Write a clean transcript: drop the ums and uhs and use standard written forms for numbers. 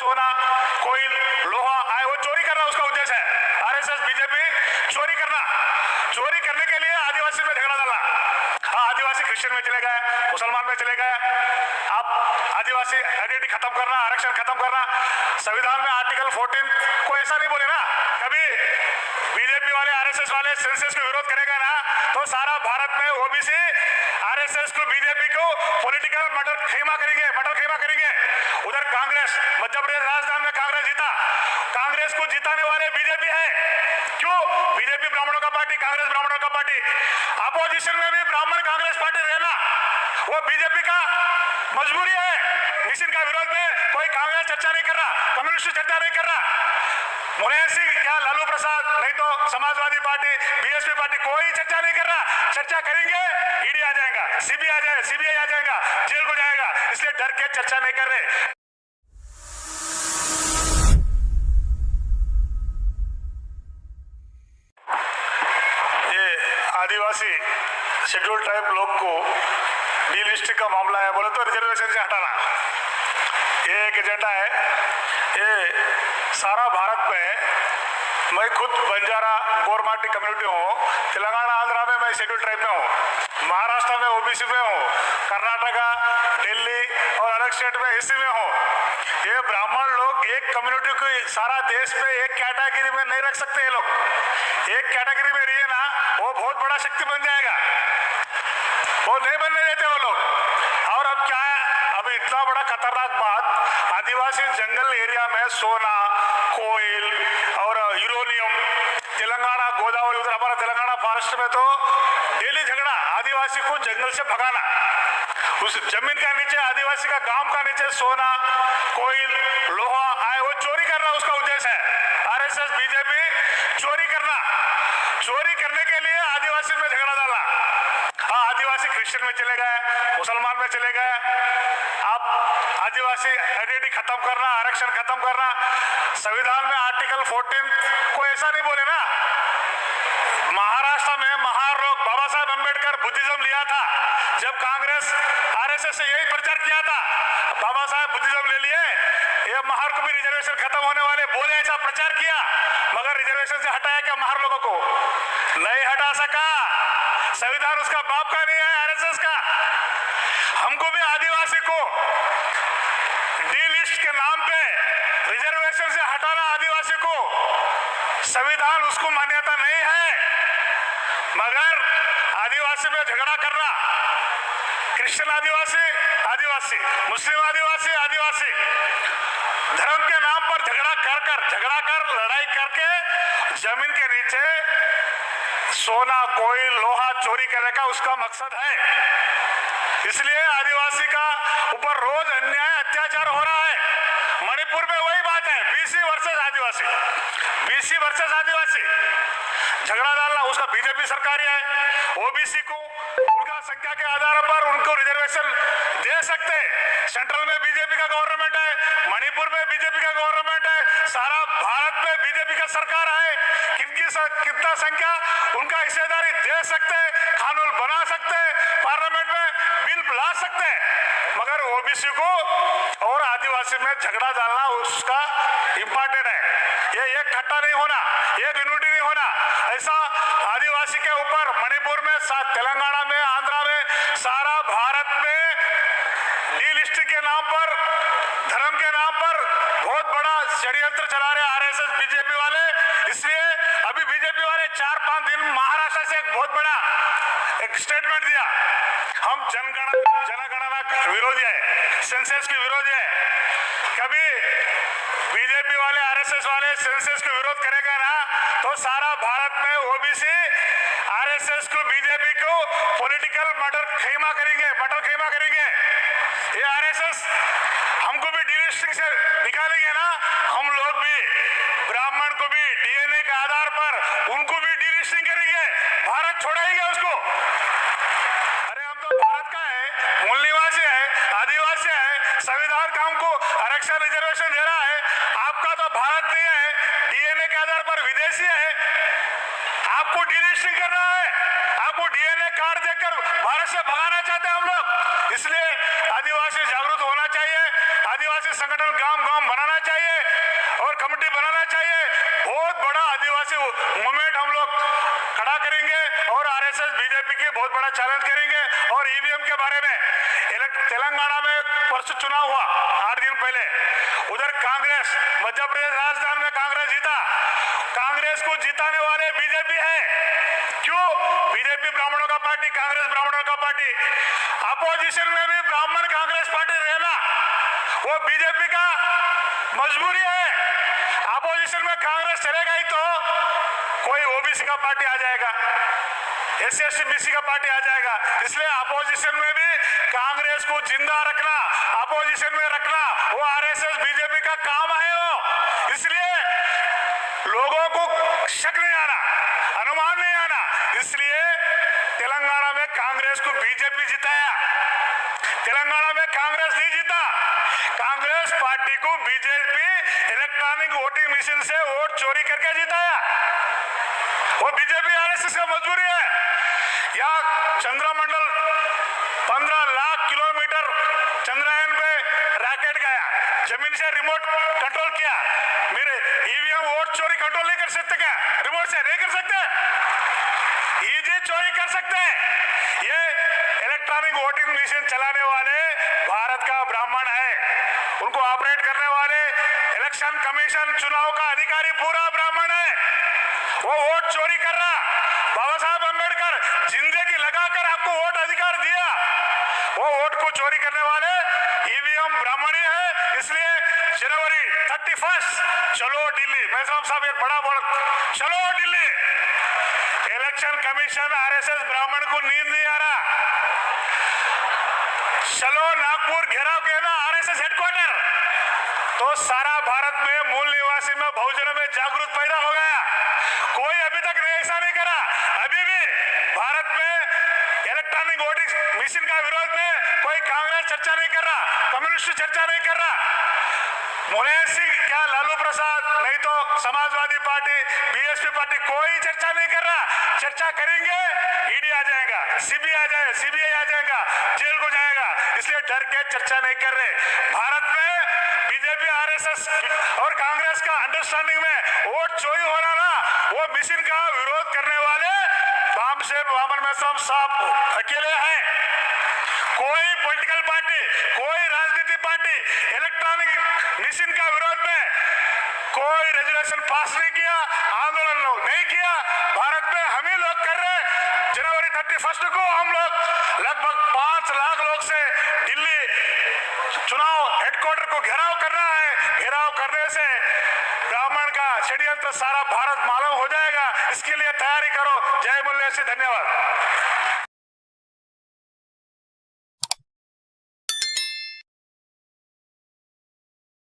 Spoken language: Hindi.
सोना कोई लोहा आए वो चोरी करना उसका उद्देश्य है। आरएसएस बीजेपी चोरी करने के लिए आदिवासी में झगड़ा डालना। हाँ, आदिवासी क्रिश्चियन में चले गए, मुसलमान में चले गए। आप आदिवासी आइडेंटिटी खत्म करना, आरक्षण खत्म करना, संविधान में आर्टिकल 14 को ऐसा नहीं बोले ना। कभी बीजेपी वाले आरएसएस वाले सेंसस को विरोध करेगा ना तो सारा भारत में ओबीसी आरएसएस को बीजेपी को पॉलिटिकल मटर खेमा करेंगे। उधर कांग्रेस, मध्य प्रदेश राजस्थान में कांग्रेस जीता, कांग्रेस को जिताने वाले बीजेपी है। क्यों? बीजेपी ब्राह्मणों का पार्टी, कांग्रेस ब्राह्मणों का पार्टी। अपोजिशन में भी ब्राह्मण कांग्रेस पार्टी रहना वो बीजेपी का मजबूरी है। मिशन का विरोध में कोई कांग्रेस चर्चा नहीं कर रहा, कम्युनिस्ट चर्चा नहीं कर रहा। मुलायम सिंह क्या लालू प्रसाद नहीं तो समाजवादी पार्टी, बीएसपी पार्टी कोई चर्चा नहीं कर रहा। चर्चा करेंगे ईडी आ जाएगा, सीबीआई आ जाएगा, जेल को जाएगा, इसलिए डर के चर्चा नहीं कर रहे। ये आदिवासी शेड्यूल ट्राइब लोग को डीलिस्टिंग का मामला है, बोले तो रिजर्वेशन से हटाना ये एक एजेंडा है। ये सारा भारत में, मैं खुद बंजारा गोरमाटी कम्युनिटी हूँ, तेलंगाना आंध्रा में मैं शेड्यूल ट्राइब में हूँ, महाराष्ट्र में ओबीसी में हूँ, कर्नाटका, दिल्ली और अलग स्टेट में एससी में हूँ। ये ब्राह्मण लोग एक कम्युनिटी को सारा देश में एक कैटेगरी में नहीं रख सकते। ये लोग एक कैटेगरी में रहिए ना, वो बहुत बड़ा शक्ति बन जाएगा, वो नहीं बनने देते वो लोग। और अब क्या है, अभी इतना बड़ा खतरनाक बात, आदिवासी जंगल एरिया में सोना, कोयल और यूरेनियम, तेलंगाना गोदावरी, उधर हमारा तेलंगाना फॉरेस्ट में तो डेली झगड़ा, आदिवासी को जंगल से भगाना, उस जमीन का नीचे, आदिवासी का गांव का नीचे सोना, कोयल, लोहा आए वो चोरी करना उसका उद्देश्य है। आरएसएस बीजेपी चोरी करने के लिए आदिवासी में झगड़ा डालना। हाँ, आदिवासी क्रिश्चियन में चले गए, मुसलमान में चले गए। आप आदिवासी आइडेंटिटी खत्म करना, आरक्षण खत्म करना, संविधान में आर्टिकल 14 को ऐसा नहीं बोले ना। महाराष्ट्र में महान लोग बाबा साहब अंबेडकर बुद्धिज्म लिया था, जब कांग्रेस आरएसएस से यही प्रचार किया था, बाबा साहब बुद्धिज्म ले लिए, ये महार को भी रिजर्वेशन खत्म होने वाले बोले, ऐसा प्रचार किया, मगर रिजर्वेशन से हटाया क्या महार लोगों को? नहीं हटा सका। संविधान उसका बाप का नहीं है, आरएसएस का। हमको भी आदिवासी को डी लिस्ट के नाम पे रिजर्वेशन से हटाना, आदिवासी को संविधान उसको मान्यता नहीं है, मगर आदिवासी में झगड़ा करना, क्रिश्चियन आदिवासी, मुस्लिम आदिवासी धर्म के नाम पर झगड़ा कर लड़ाई करके जमीन के नीचे सोना, कोयल, लोहा चोरी करने का उसका मकसद है। इसलिए आदिवासी का ऊपर रोज अन्याय अत्याचार हो रहा है। मणिपुर में वही बात है, बीसी वर्सेस आदिवासी झगड़ा डालना, उसका बीजेपी सरकार है। ओबीसी को उनका संख्या के आधार पर उनको रिजर्वेशन दे सकते। सेंट्रल में बीजेपी का गवर्नमेंट है, मणिपुर में बीजेपी का गवर्नमेंट है, सारा भारत में बीजेपी का सरकार है। कितना संख्या उनका हिस्सेदारी दे सकते, कानून बना सकते, पार्लियामेंट में बिल ला सकते, मगर ओबीसी को और आदिवासी में झगड़ा डालना उसका इंपॉर्टेंट है। ये एक इकट्ठा नहीं होना, एक यूनिटी नहीं होना। ऐसा आदिवासी के ऊपर मणिपुर में, तेलंगाना में, आंध्रा में, सारा भारत में डीलिस्टिंग के नाम पर, धर्म के नाम पर बहुत बड़ा षड्यंत्र चला रहे आरएसएस बीजेपी वाले। इसलिए अभी बीजेपी वाले 4-5 दिन महाराष्ट्र से एक बहुत बड़ा एक स्टेटमेंट दिया, हम जनगणना विरोधी है, सेंसस के विरोधी है। कभी बीजेपी वाले आरएसएस वाले सेंसस को विरोध करेगा ना तो सारा भारत में ओबीसी आरएसएस को, बीजेपी को पॉलिटिकल मटर खेमा करेंगे। ये आरएसएस हमको भी डीलिस्टिंग से निकालेंगे ना, हम लोग भी ब्राह्मण को भी डीएनए के आधार पर उनको भी डीलिस्टिंग करेंगे, भारत छोड़ेंगे उसको। अरे हम तो भारत का है, मूल निवासी है, आदिवासी है, संविधान का हमको आरक्षण रिजर्वेशन दे रहा है। आपका तो भारत नहीं है, डीएनए के आधार पर विदेशी है, आपको डीलिस्टिंग कर रहा है, आपको डीएनए कार्ड देकर भारत से भगाना चाहते हैं हम लोग। इसलिए आदिवासी जागरूक होना चाहिए, आदिवासी संगठन गांव बनाना चाहिए। बहुत बड़ा चैलेंज करेंगे। और ईवीएम के बारे में, तेलंगाना में परसों चुनाव हुआ 8 दिन पहले, उधर कांग्रेस, मध्य प्रदेश राजस्थान में कांग्रेस जीता। कांग्रेस को जिताने वाले बीजेपी है। क्यों? बीजेपी ब्राह्मणों का पार्टी, कांग्रेस ब्राह्मणों का पार्टी। अपोजिशन में भी ब्राह्मण कांग्रेस पार्टी रहना वो बीजेपी का मजबूरी है। अपोजिशन में कांग्रेस चलेगा ही तो कोई ओबीसी का पार्टी आ जाएगा, एससी एसटी बीसी का पार्टी आ जाएगा। इसलिए अपोजिशन में भी कांग्रेस को जिंदा रखना, अपोजिशन में रखना वो आरएसएस बीजेपी का काम है। वो इसलिए लोगों को शक नहीं आना, अनुमान नहीं आना। इसलिए तेलंगाना में कांग्रेस को बीजेपी जिताया, तेलंगाना में कांग्रेस नहीं जीता। कांग्रेस पार्टी को बीजेपी इलेक्ट्रॉनिक वोटिंग मशीन से वोट चोरी करके जिताया। वो बीजेपी आरएसएस का मजबूरी है। या चंद्रमंडल 15 लाख किलोमीटर चंद्रयान पे रॉकेट गया, जमीन से रिमोट कंट्रोल किया। मेरे ईवीएम वोट चोरी कंट्रोल नहीं कर सकते क्या? रिमोट से नहीं कर सकते, इजी चोरी कर सकते हैं। ये इलेक्ट्रॉनिक वोटिंग मशीन चलाने वाले भारत का ब्राह्मण है, उनको ऑपरेट करने वाले इलेक्शन कमीशन चुनाव का अधिकारी पूरा ब्राह्मण है। वो वोट चोरी कर रहा। बाबा साहब अंबेडकर जिंदगी लगाकर आपको वोट अधिकार दिया, वो वोट को चोरी करने वाले ईवीएम ब्राह्मण ही है। इसलिए जनवरी 31 चलो दिल्ली, मैं साहब एक बड़ा बोल, चलो दिल्ली। इलेक्शन कमीशन आरएसएस ब्राह्मण को नींद नहीं आ रहा। चलो नागपुर घेराव किया ना आरएसएस हेडक्वार्टर, तो सारा भारत में मूल निवासी में बहुजनों में जागरूक पैदा हो गया। कोई अभी तक नहीं ऐसा नहीं करा। अभी भी भारत में इलेक्ट्रॉनिक वोटिंग मशीन का विरोध में कोई कांग्रेस चर्चा नहीं कर रहा, कम्युनिस्ट चर्चा नहीं कर रहा। मुलायम सिंह क्या लालू प्रसाद नहीं तो समाजवादी पार्टी, बीएसपी पार्टी कोई चर्चा नहीं कर रहा। चर्चा करेंगे ईडी आ जाएगा, सीबीआई आ जाएगा, जेल को जाएगा। इसलिए डर के चर्चा नहीं कर रहे। भारत में बीजेपी आरएसएस और कांग्रेस का अंडरस्टैंडिंग में वोट चोरी हो रहा ना, वो मशीन का विरोध करने वाले बाम से बामन में साहब अकेले हैं। कोई पॉलिटिकल पार्टी, कोई राजनीतिक पार्टी इलेक्ट्रॉनिक मशीन का विरोध में कोई रेजोल्यूशन पास नहीं किया, आंदोलन नहीं किया। भारत में हम ही लोग कर रहे। जनवरी 31 को हम लोग लगभग 5 लाख लोग से दिल्ली चुनाव हेडक्वार्टर को घेराव कर रहा है। घेराव करने से ब्राह्मण का षड्यंत्र सारा भारत मालूम हो जाएगा। इसके लिए तैयारी करो। जय मूल्य से धन्यवाद।